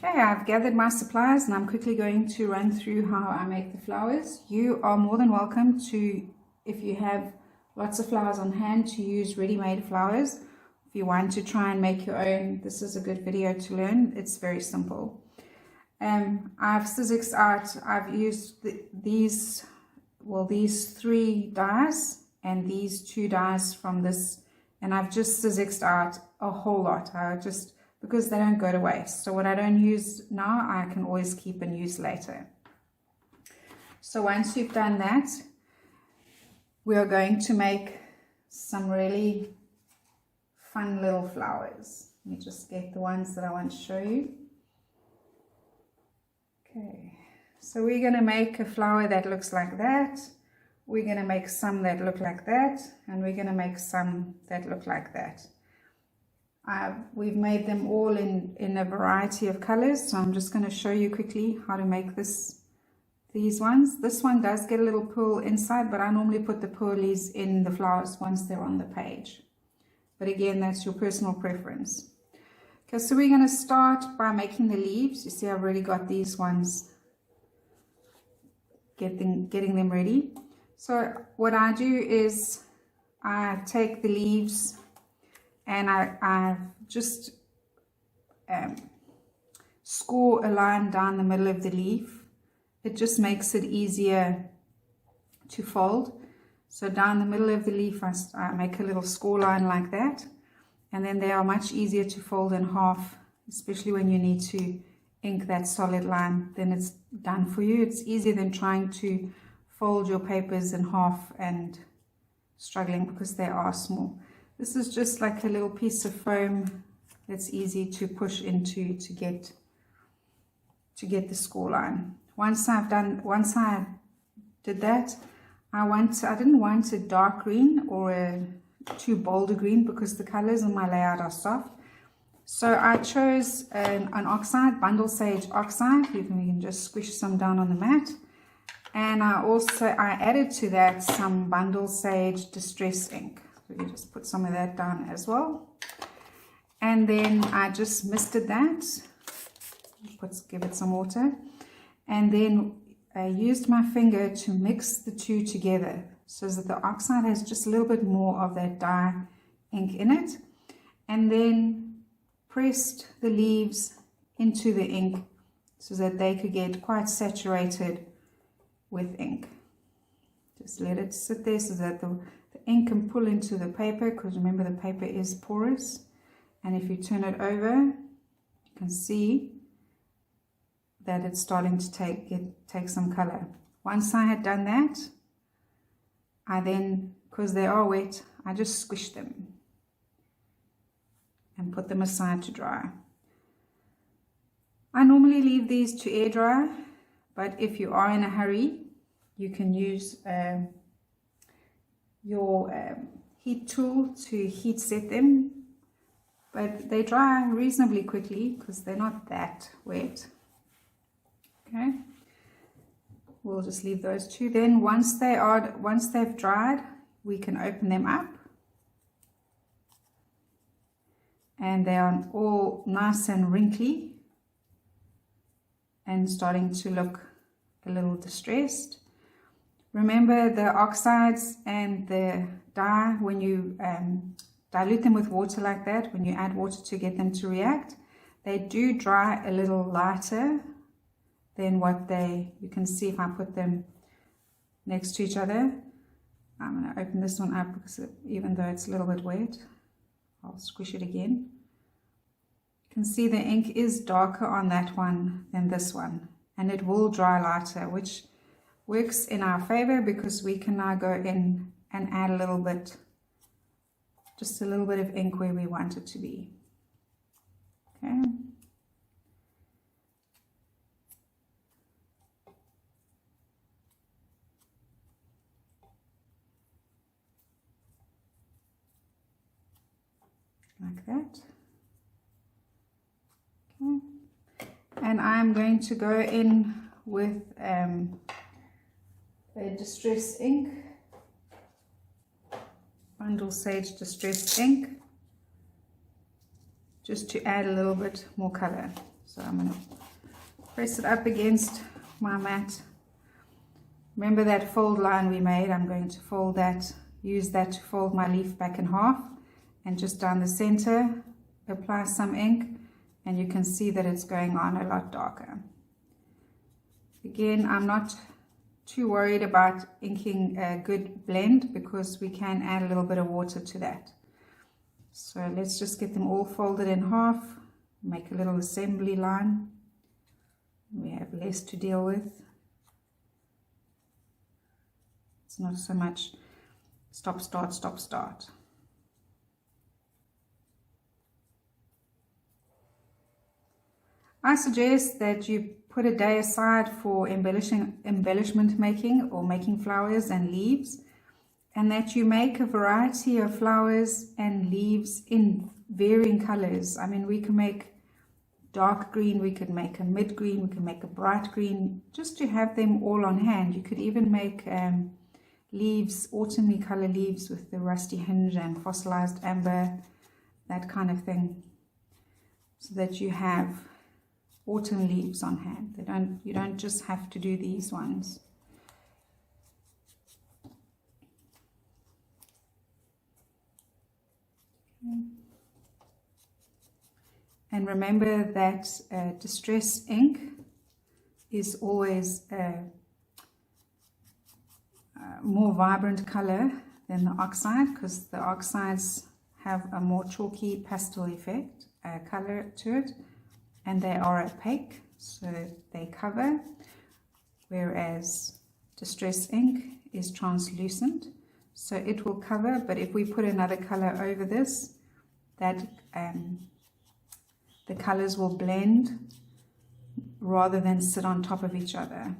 Okay, I've gathered my supplies and I'm quickly going to run through how I make the flowers. You are more than welcome to, if you have lots of flowers on hand, to use ready-made flowers. If you want to try and make your own, this is a good video to learn. It's very simple. I've sizzixed out, I've used these 3 dies and these 2 dies from this, and I've just sizzixed out a whole lot. Because they don't go to waste. So what I don't use now, I can always keep and use later. So once you've done that, we are going to make some really fun little flowers. Let me just get the ones that I want to show you. Okay, so we're going to make a flower that looks like that. We're going to make some that look like that, and we're going to make some that look like that. We've made them all in a variety of colors, so I'm just going to show you quickly how to make these ones. This one does get a little pearl inside, but I normally put the pearlies in the flowers once they're on the page. But again, that's your personal preference. Okay, so we're going to start by making the leaves. You see, I've already got these ones, getting them ready. So what I do is I take the leaves and I just score a line down the middle of the leaf. It just makes it easier to fold. So down the middle of the leaf, I make a little score line like that. And then they are much easier to fold in half, especially when you need to ink that solid line. Then it's done for you. It's easier than trying to fold your papers in half and struggling because they are small. This is just like a little piece of foam that's easy to push into to get the score line. Once I did that, I didn't want a dark green or a too bold a green because the colors in my layout are soft. So I chose an oxide, bundle sage oxide. We can just squish some down on the mat. And I added to that some bundle sage distress ink. You just put some of that down as well, and then I just misted that, give it some water, and then I used my finger to mix the two together so that the oxide has just a little bit more of that dye ink in it, and then pressed the leaves into the ink so that they could get quite saturated with ink. Just let it sit there so that the ink can pull into the paper, because remember the paper is porous, and if you turn it over you can see that it's starting to take some color. Once I had done that, I then, because they are wet, I just squished them and put them aside to dry. I normally leave these to air dry, but if you are in a hurry you can use your heat tool to heat set them, but they dry reasonably quickly because they're not that wet. Okay, we'll just leave those two. Then once they've dried, we can open them up, and they are all nice and wrinkly and starting to look a little distressed. Remember, the oxides and the dye, when you dilute them with water like that, when you add water to get them to react, they do dry a little lighter than what you can see if I put them next to each other. I'm going to open this one up because even though it's a little bit wet, I'll squish it again. You can see the ink is darker on that one than this one, and it will dry lighter, which works in our favor because we can now go in and add just a little bit of ink where we want it to be. Okay. Like that. Okay. And I'm going to go in with a distress ink, bundle sage distress ink, just to add a little bit more color. So I'm going to press it up against my mat. Remember that fold line we made? I'm going to fold that, use that to fold my leaf back in half, and just down the center apply some ink, and you can see that it's going on a lot darker. Again, I'm not too worried about inking a good blend because we can add a little bit of water to that. So let's just get them all folded in half, make a little assembly line. We have less to deal with. It's not so much stop, start, stop, start. I suggest that you put a day aside for embellishment making or making flowers and leaves, and that you make a variety of flowers and leaves in varying colors. I mean, we can make dark green, we could make a mid green, we can make a bright green, just to have them all on hand. You could even make leaves, autumny color leaves with the rusty hinge and fossilized amber, that kind of thing, so that you have autumn leaves on hand. You don't just have to do these ones. Okay. And remember that distress ink is always a more vibrant color than the oxide, because the oxides have a more chalky pastel effect, color to it, and they are opaque, so they cover, whereas distress ink is translucent, so it will cover. But if we put another color over this, that the colors will blend rather than sit on top of each other.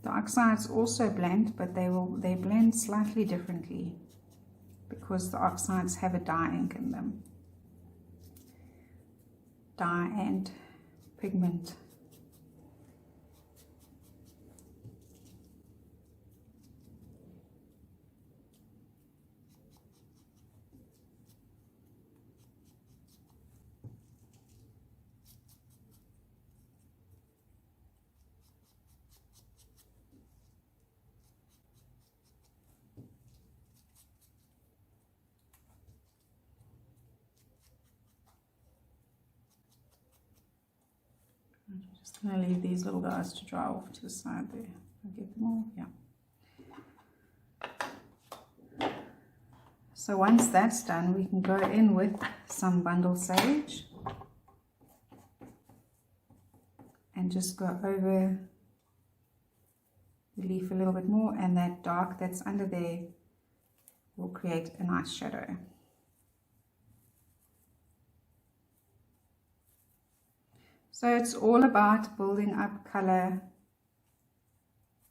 The oxides also blend, but they blend slightly differently, because the oxides have a dye ink in them. Dye and pigment. I'm just going to leave these little guys to dry off to the side there. I'll get them all, yeah. So once that's done, we can go in with some bundle sage and just go over the leaf a little bit more, and that dark that's under there will create a nice shadow. So it's all about building up color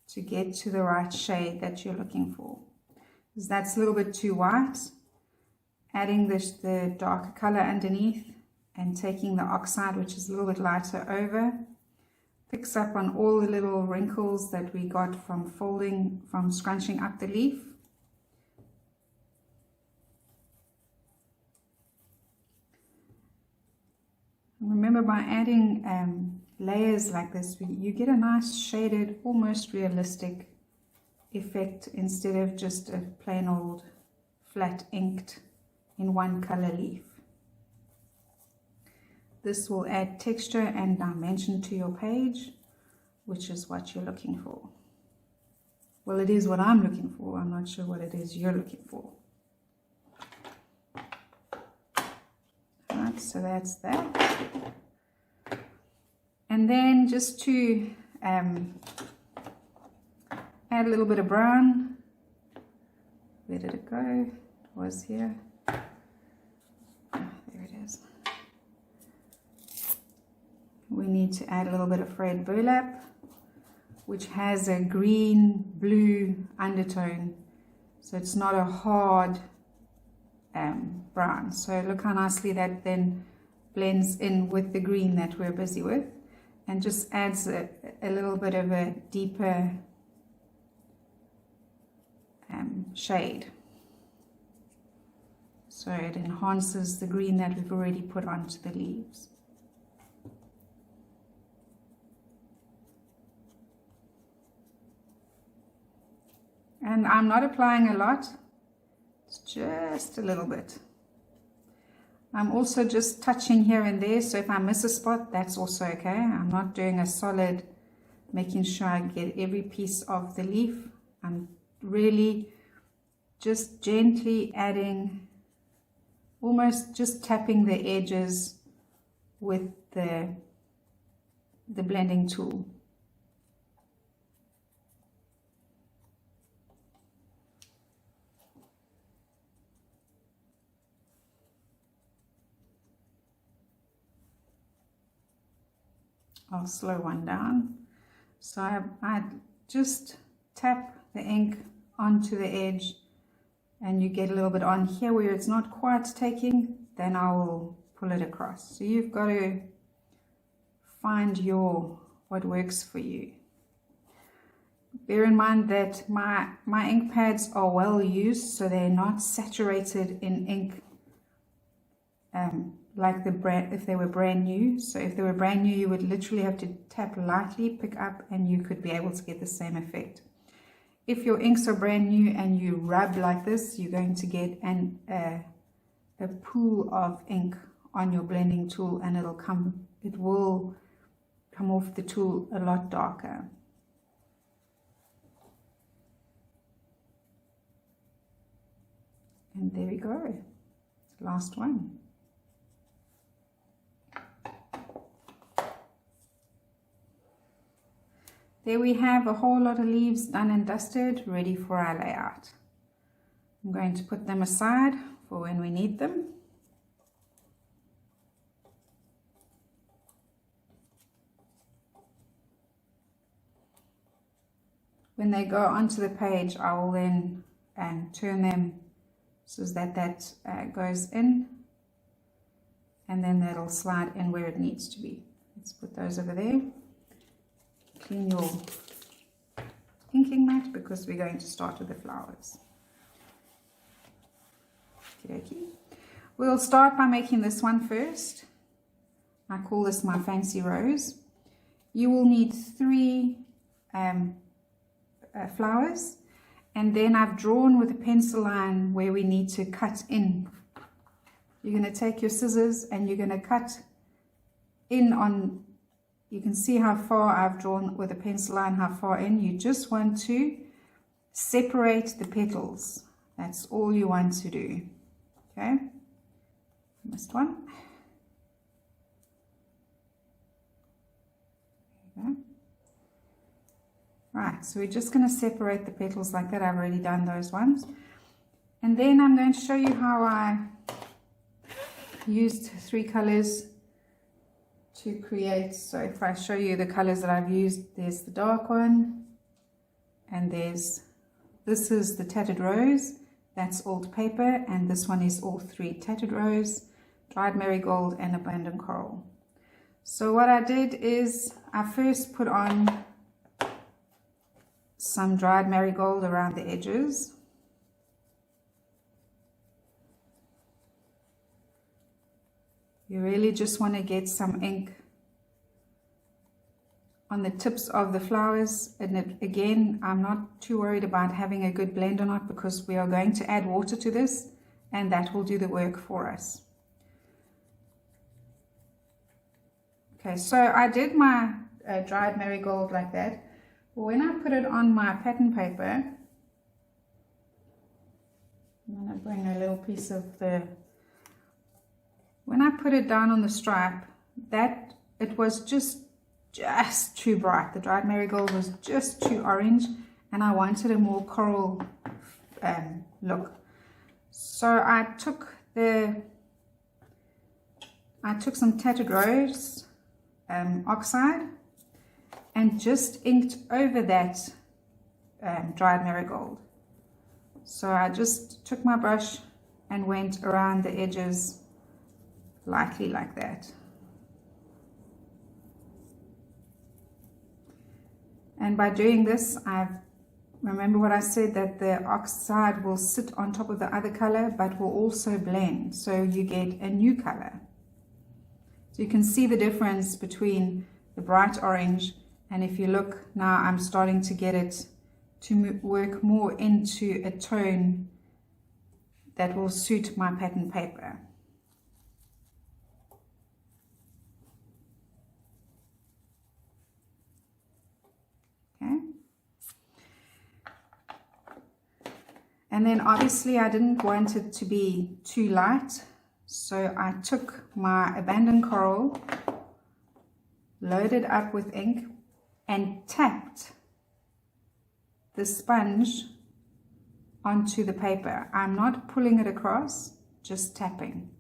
to get to the right shade that you're looking for. Because that's a little bit too white, adding the darker color underneath and taking the oxide, which is a little bit lighter, over, picks up on all the little wrinkles that we got from folding, from scrunching up the leaf. Remember, by adding layers like this, you get a nice shaded, almost realistic effect instead of just a plain old flat inked in one color leaf. This will add texture and dimension to your page, which is what you're looking for. Well, it is what I'm looking for. I'm not sure what it is you're looking for. Alright, so that's that. And then just to add a little bit of brown. Where did it go? It was here. Oh, there it is. We need to add a little bit of frayed burlap, which has a green blue undertone, so it's not a hard brown. So look how nicely that then blends in with the green that we're busy with, and just adds a little bit of a deeper shade. so it enhances the green that we've already put onto the leaves. And I'm not applying a lot, it's just a little bit. I'm also just touching here and there, so if I miss a spot, that's also okay. I'm not doing a solid, making sure I get every piece of the leaf. I'm really just gently adding, almost just tapping the edges with the blending tool. I'll slow one down. So I just tap the ink onto the edge, and you get a little bit on here where it's not quite taking, then I will pull it across. So you've got to find what works for you. Bear in mind that my ink pads are well used, so they're not saturated in ink like if they were brand new. So if they were brand new, you would literally have to tap lightly, pick up, and you could be able to get the same effect. If your inks are brand new and you rub like this, you're going to get a pool of ink on your blending tool, and it will come off the tool a lot darker. And there we go, last one. There we have a whole lot of leaves done and dusted, ready for our layout. I'm going to put them aside for when we need them. When they go onto the page, I will then turn them so that goes in, and then that'll slide in where it needs to be. Let's put those over there. Clean your inking mat because we're going to start with the flowers. Okay. We'll start by making this one first. I call this my fancy rose. You will need 3 flowers, and then I've drawn with a pencil line where we need to cut in. You're going to take your scissors and you're going to cut in on. You can see how far I've drawn with a pencil line, how far in. You just want to separate the petals. That's all you want to do. Okay, missed one. Okay. Right, so we're just going to separate the petals like that. I've already done those ones. And then I'm going to show you how I used 3 colors to create. So if I show you the colors that I've used, there's the dark one, and this is the tattered rose, that's old paper, and this one is all 3: tattered rose, dried marigold, and abundant coral. So what I did is I first put on some dried marigold around the edges. You really just want to get some ink on the tips of the flowers. And again, I'm not too worried about having a good blend or not, because we are going to add water to this, and that will do the work for us. Okay, so I did my dried marigold like that. When I put it on my pattern paper, I'm going to bring a little piece of when I put it down on the stripe, that it was just too bright. The dried marigold was just too orange, and I wanted a more coral look. So I took some tattered rose oxide and just inked over that dried marigold. So I just took my brush and went around the edges lightly like that. And by doing this, I've remember what I said, that the oxide will sit on top of the other color but will also blend, so you get a new color. So you can see the difference between the bright orange, and if you look now, I'm starting to get it to work more into a tone that will suit my pattern paper. Okay. And then obviously I didn't want it to be too light, so I took my abandoned coral, loaded up with ink, and tapped the sponge onto the paper. I'm not pulling it across, just tapping.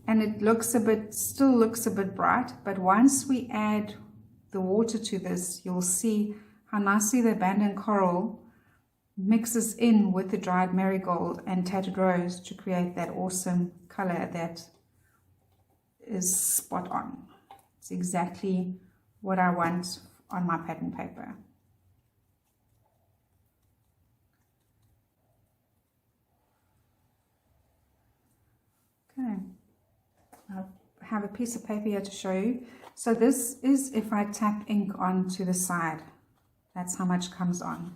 And it looks a bit, still looks a bit bright, but once we add the water to this, you'll see how nicely the abandoned coral mixes in with the dried marigold and tattered rose to create that awesome color that is spot on. It's exactly what I want on my pattern paper. Okay, I have a piece of paper here to show you. So this is if I tap ink onto the side, that's how much comes on.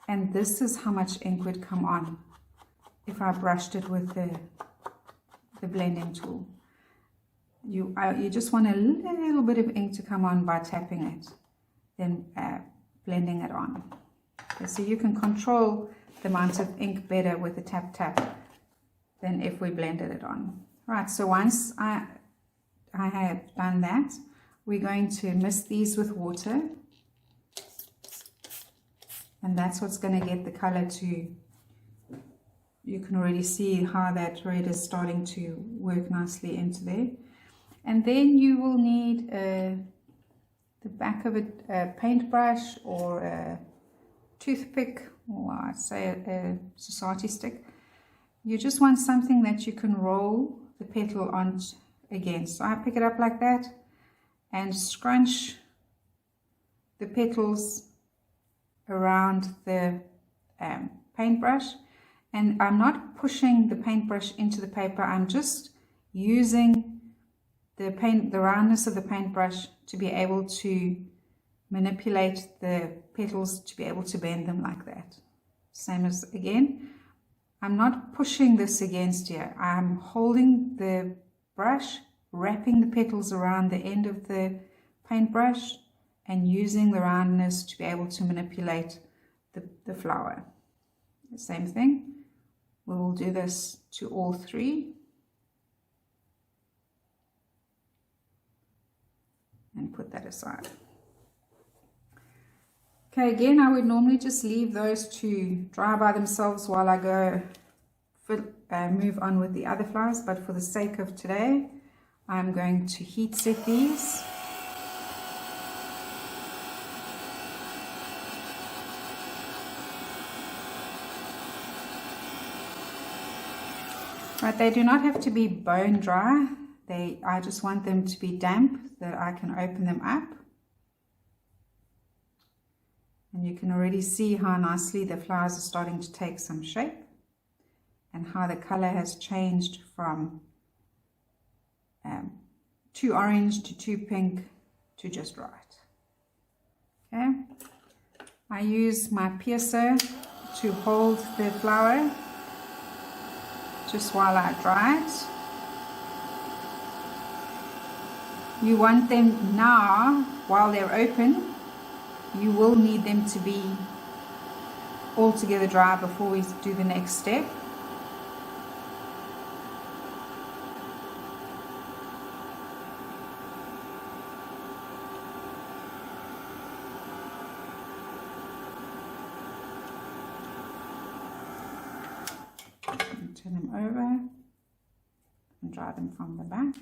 And this is how much ink would come on if I brushed it with the blending tool. You just want a little bit of ink to come on by tapping it, then blending it on. Okay, so you can control the amount of ink better with the tap than if we blended it on. Right, so once I have done that, we're going to mist these with water, and that's what's going to get the color to, you can already see how that red is starting to work nicely into there. And then you will need the back of a paintbrush or a toothpick, or I'd say a society stick. You just want something that you can roll the petal on against. So I pick it up like that and scrunch the petals around the paintbrush, and I'm not pushing the paintbrush into the paper. I'm just using the roundness of the paintbrush to be able to manipulate the petals, to be able to bend them like that. Same as again, I'm not pushing this against here. I'm holding the brush, wrapping the petals around the end of the paintbrush, and using the roundness to be able to manipulate the flower. The same thing, we will do this to all three. And put that aside. Okay, again, I would normally just leave those to dry by themselves while I go move on with the other flowers, but for the sake of today, I'm going to heat set these. Right, they do not have to be bone dry. I just want them to be damp, that I can open them up. And you can already see how nicely the flowers are starting to take some shape, and how the color has changed from too orange to too pink to just right. Okay, I use my piercer to hold the flower just while I dry it. You want them now, while they're open, you will need them to be all together dry before we do the next step. Turn them over and dry them from the back.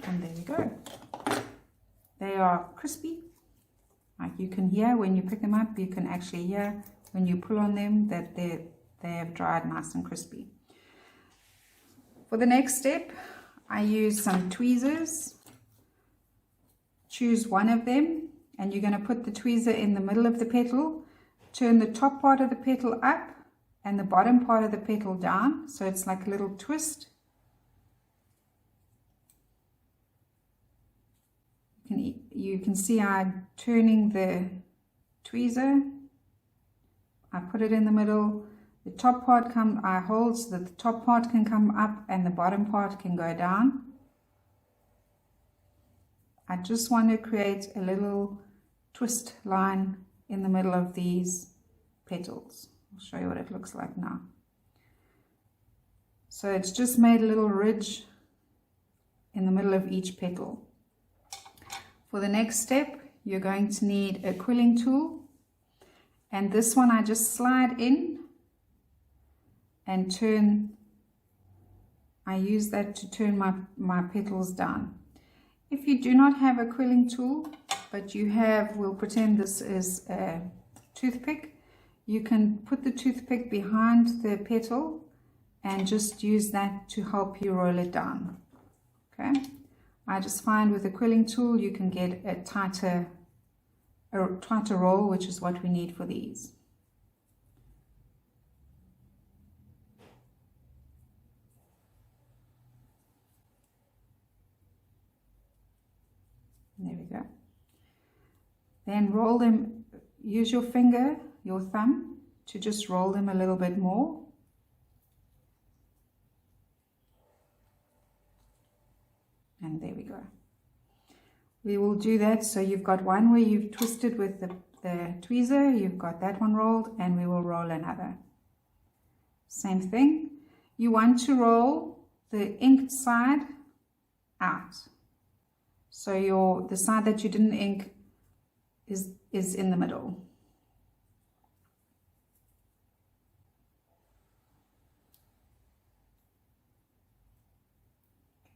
And there you go. They are crispy, like you can hear when you pick them up, you can actually hear when you pull on them that they have dried nice and crispy. For the next step, I use some tweezers. Choose one of them, and you're going to put the tweezer in the middle of the petal. Turn the top part of the petal up and the bottom part of the petal down, so it's like a little twist. You can see I'm turning the tweezer. I put it in the middle. The top part I hold so that the top part can come up and the bottom part can go down. I just want to create a little twist line in the middle of these petals. I'll show you what it looks like now. So it's just made a little ridge in the middle of each petal. For the next step, you're going to need a quilling tool, and this one I just slide in and turn. I use that to turn my petals down. If you do not have a quilling tool, but you have, we'll pretend this is a toothpick, you can put the toothpick behind the petal and just use that to help you roll it down. Okay, I just find with a quilling tool you can get a tighter roll, which is what we need for these. There we go. Then roll them, use your finger, your thumb, to just roll them a little bit more. And there we go. We will do that, so you've got one where you've twisted with the tweezer, you've got that one rolled, and we will roll another. Same thing. You want to roll the inked side out. So the side that you didn't ink is in the middle.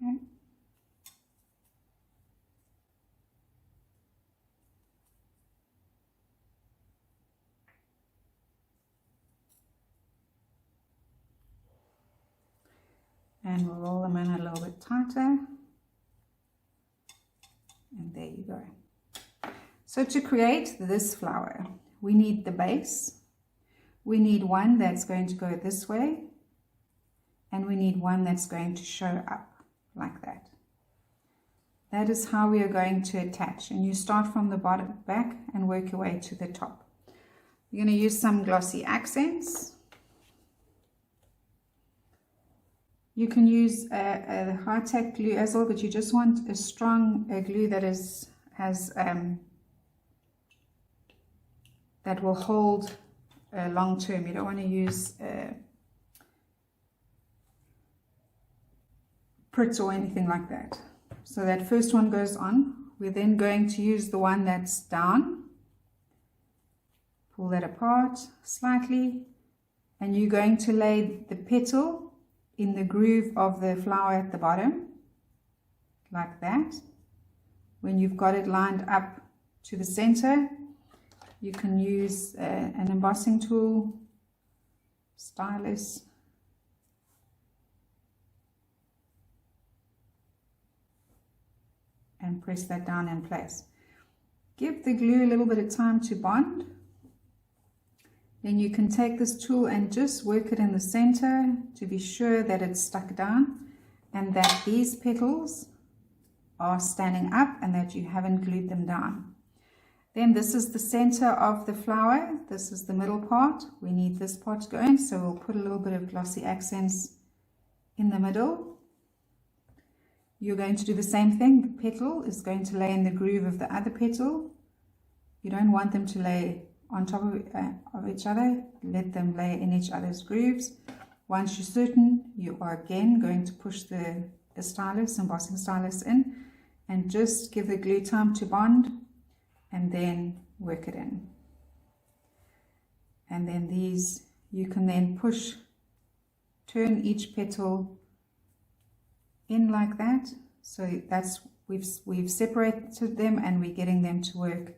Okay. And we'll roll them in a little bit tighter. And there you go. So to create this flower, we need the base. We need one that's going to go this way. And we need one that's going to show up like that. That is how we are going to attach. And you start from the bottom back and work your way to the top. You're going to use some glossy accents. You can use a high-tech glue as well, but you just want a strong glue that that will hold long term. You don't want to use Pritz or anything like that. So that first one goes on. We're then going to use the one that's down. Pull that apart slightly, and you're going to lay the petal in the groove of the flower at the bottom, like that. When you've got it lined up to the center, you can use an embossing tool, stylus, and press that down in place. Give the glue a little bit of time to bond. Then you can take this tool and just work it in the center to be sure that it's stuck down and that these petals are standing up and that you haven't glued them down. Then this is the center of the flower. This is the middle part. We need this part going, so we'll put a little bit of glossy accents in the middle. You're going to do the same thing. The petal is going to lay in the groove of the other petal. You don't want them to lay on top of each other. Let them lay in each other's grooves. Once you're certain, you are again going to push the stylus, embossing stylus in, and just give the glue time to bond, and then work it in. And then these, you can then push, turn each petal in like that. So that's we've separated them and we're getting them to work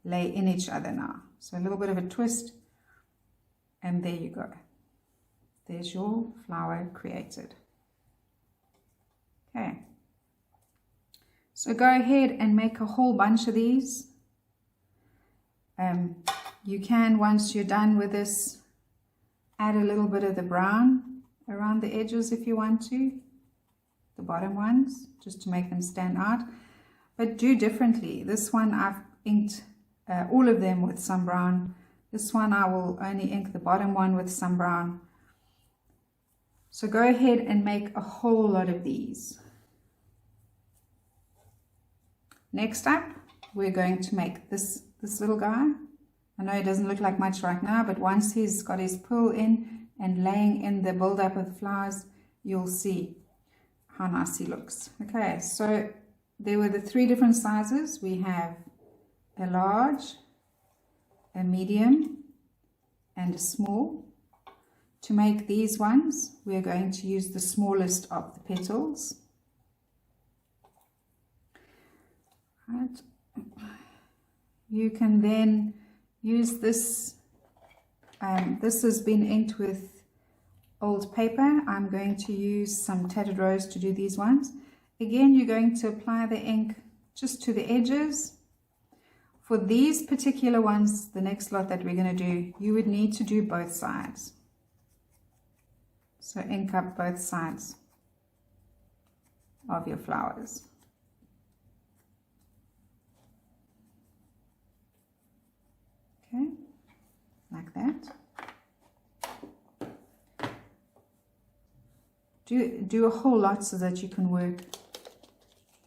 lay in each other now. So a little bit of a twist, and there you go. There's your flower created. Okay. So go ahead and make a whole bunch of these. You can, once you're done with this, add a little bit of the brown around the edges if you want to, the bottom ones, just to make them stand out. But do differently. This one I've inked all of them with some brown. This one I will only ink the bottom one with some brown. So go ahead and make a whole lot of these. Next up, we're going to make this little guy. I know it doesn't look like much right now, but once he's got his pull in and laying in the build-up of the flowers, you'll see how nice he looks. Okay, so there were the 3 different sizes. We have a large, a medium, and a small. To make these ones, we're going to use the smallest of the petals. Right. You can then use this. This has been inked with old paper. I'm going to use some tattered rose to do these ones. Again, you're going to apply the ink just to the edges. For these particular ones, the next lot that we're going to do, you would need to do both sides. So ink up both sides of your flowers. Okay, like that. Do a whole lot so that you can work.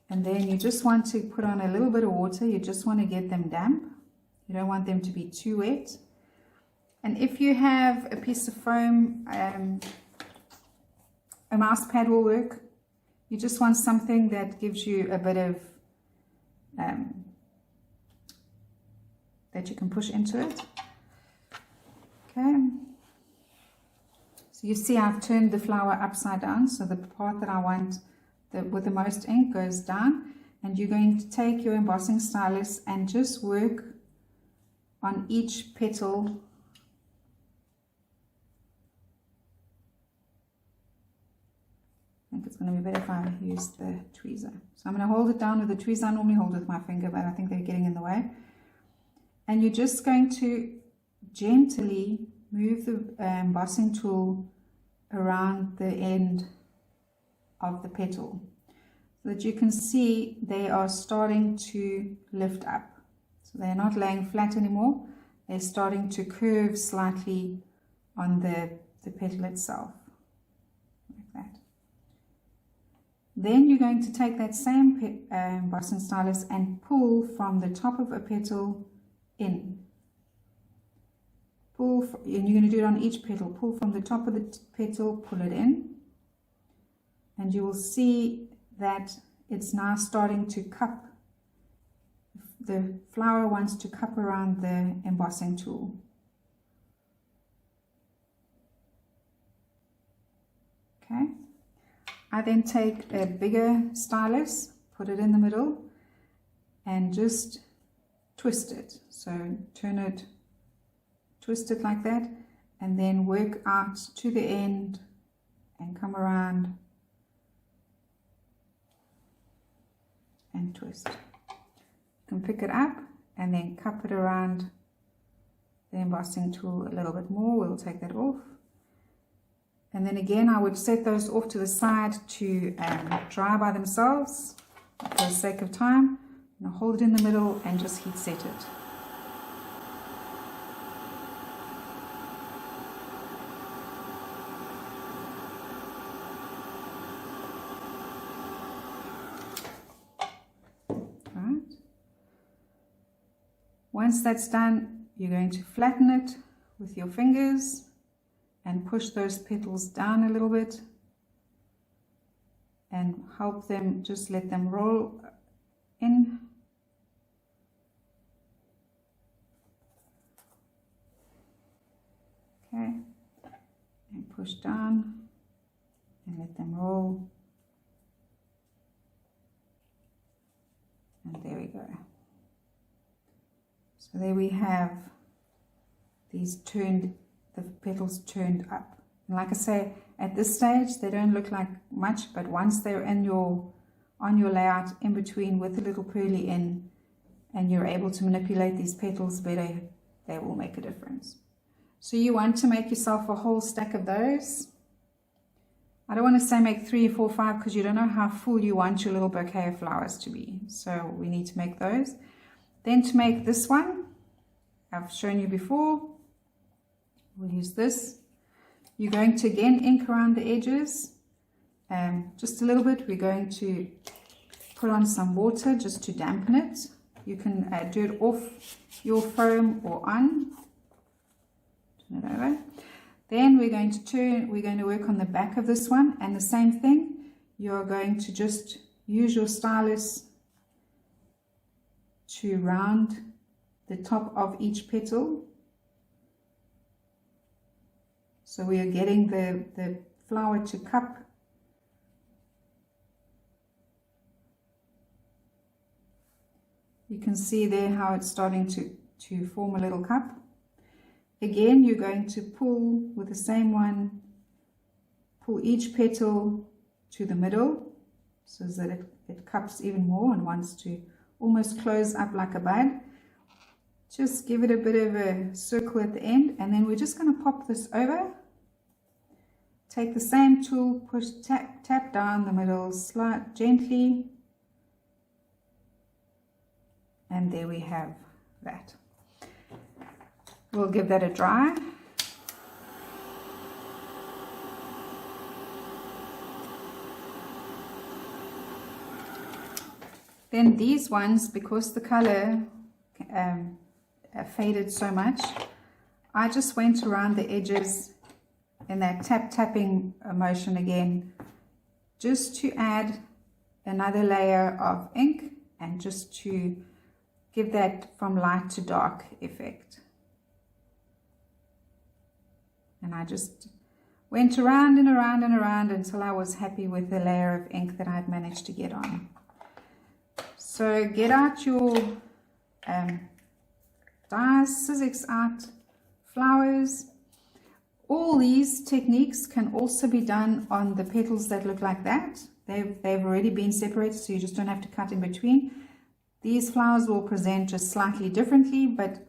And then you just want to put on a little bit of water. You just want to get them damp. You don't want them to be too wet. And if you have a piece of foam, a mouse pad will work. You just want something that gives you a bit of that you can push into it. Okay. So you see I've turned the flower upside down, so the part that I want with the most ink goes down, and you're going to take your embossing stylus and just work on each petal . I think it's going to be better if I use the tweezer. So I'm going to hold it down with the tweezer. I normally hold it with my finger, but I think they're getting in the way. And you're just going to gently move the embossing tool around the end of the petal so that you can see they are starting to lift up. So they're not laying flat anymore. They're starting to curve slightly on the petal itself. Then you're going to take that same embossing stylus and pull from the top of a petal in. And you're going to do it on each petal. Pull from the top of the petal, pull it in. And you will see that it's now starting to cup. The flower wants to cup around the embossing tool. Okay. I then take a bigger stylus, put it in the middle, and just twist it. So turn it, twist it like that, and then work out to the end and come around and twist. You can pick it up and then cup it around the embossing tool a little bit more. We'll take that off. And then again, I would set those off to the side to dry by themselves for the sake of time. And I'll hold it in the middle and just heat set it. Right. Once that's done, you're going to flatten it with your fingers and push those petals down a little bit and help them, just let them roll in. Okay, and push down and let them roll. And there we go. So So there we have these turned, the petals turned up. And like I say, at this stage they don't look like much, but once they're in your on your layout in between with a little pearly in, and you're able to manipulate these petals better, they will make a difference. So you want to make yourself a whole stack of those. I don't want to say make 3, 4, 5 because you don't know how full you want your little bouquet of flowers to be. So we need to make those. Then to make this one, I've shown you before, we'll use this. You're going to again ink around the edges, just a little bit. We're going to put on some water just to dampen it. You can do it off your foam or on. Turn it over. Then we're going to work on the back of this one, and the same thing. You're going to just use your stylus to round the top of each petal. So we are getting the flower to cup. You can see there how it's starting to form a little cup. Again, you're going to pull with the same one, pull each petal to the middle so that it cups even more and wants to almost close up like a bud. Just give it a bit of a circle at the end, and then we're just going to pop this over. Take the same tool, push, tap down the middle, slide gently, and there we have that. We'll give that a dry. Then these ones, because the color faded so much, I just went around the edges in that tapping motion again, just to add another layer of ink and just to give that from light to dark effect. And I just went around and around and around until I was happy with the layer of ink that I'd managed to get on. So get out your dies, sizzix out flowers. All these techniques can also be done on the petals that look like that. They've already been separated, so you just don't have to cut in between. These flowers will present just slightly differently, but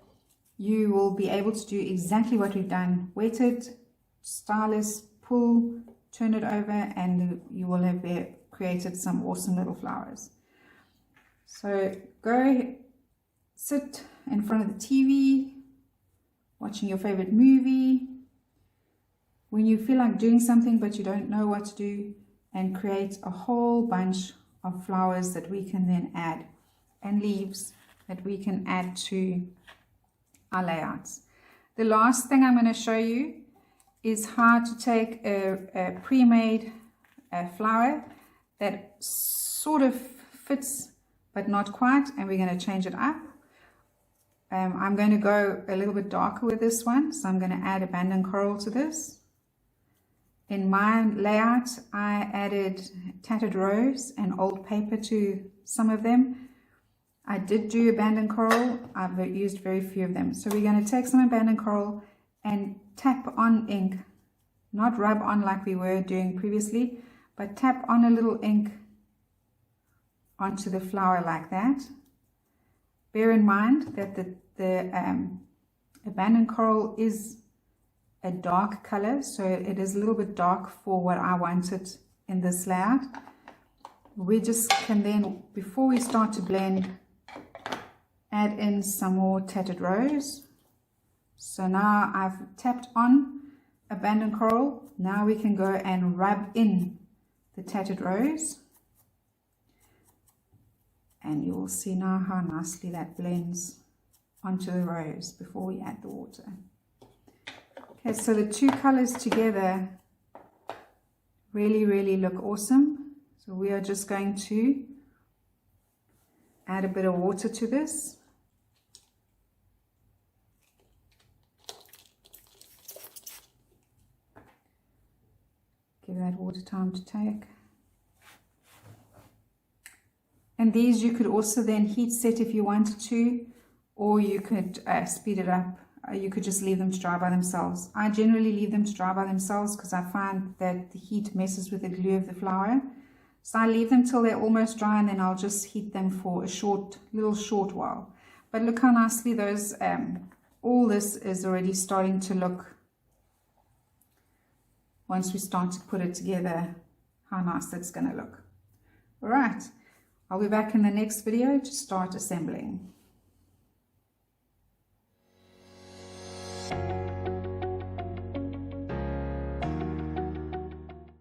you will be able to do exactly what we've done. Wet it, stylus, pull, turn it over, and you will have created some awesome little flowers. So go sit in front of the TV, watching your favorite movie, when you feel like doing something but you don't know what to do, and create a whole bunch of flowers that we can then add, and leaves that we can add to our layouts. The last thing I'm going to show you is how to take a pre-made flower that sort of fits but not quite, and we're going to change it up. I'm going to go a little bit darker with this one, so I'm going to add abandoned coral to this. In my layout, I added tattered rose and old paper to some of them. I did do abandoned coral. I've used very few of them. So we're going to take some abandoned coral and tap on ink, not rub on like we were doing previously, but tap on a little ink onto the flower like that. Bear in mind that the abandoned coral is a dark color, so it is a little bit dark for what I wanted in this layout. We just can then, before we start to blend, add in some more tattered rose. So now I've tapped on abandoned coral. Now we can go and rub in the tattered rose, and you will see now how nicely that blends onto the rose before we add the water. Okay, so the two colors together really look awesome. So we are just going to add a bit of water to this. Give that water time to take. And these you could also then heat set if you wanted to, or you could speed it up. You could just leave them to dry by themselves. I generally leave them to dry by themselves because I find that the heat messes with the glue of the flower. So I leave them till they're almost dry, and then I'll just heat them for a short while. But look how nicely those, all this is already starting to look, once we start to put it together, how nice that's going to look. All right, I'll be back in the next video to start assembling.